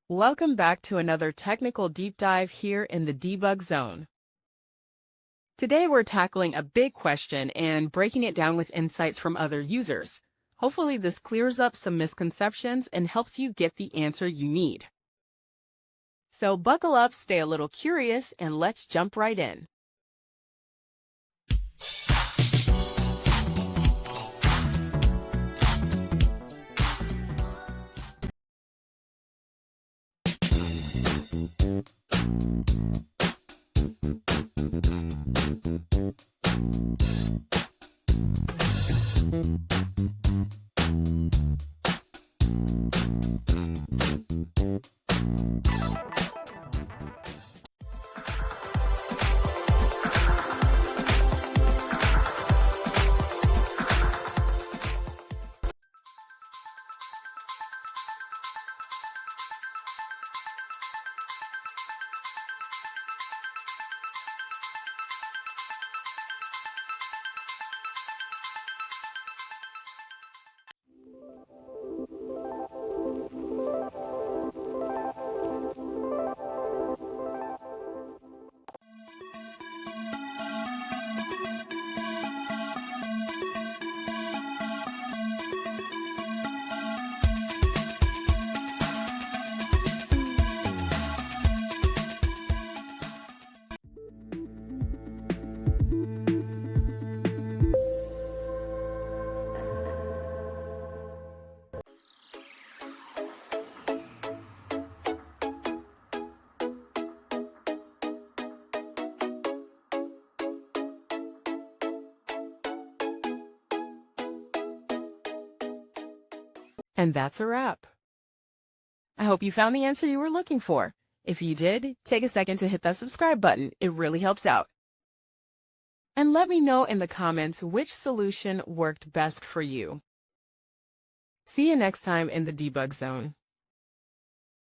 Welcome back to another technical deep dive here in the debug zone. Today we're tackling a big question and breaking it down with insights from other users. Hopefully this clears up some misconceptions and helps you get the answer you need. So buckle up, stay a little curious, and let's jump right in. And that's a wrap. I hope you found the answer you were looking for. If you did, take a second to hit that subscribe button. It really helps out. And let me know in the comments which solution worked best for you. See you next time in the debug zone.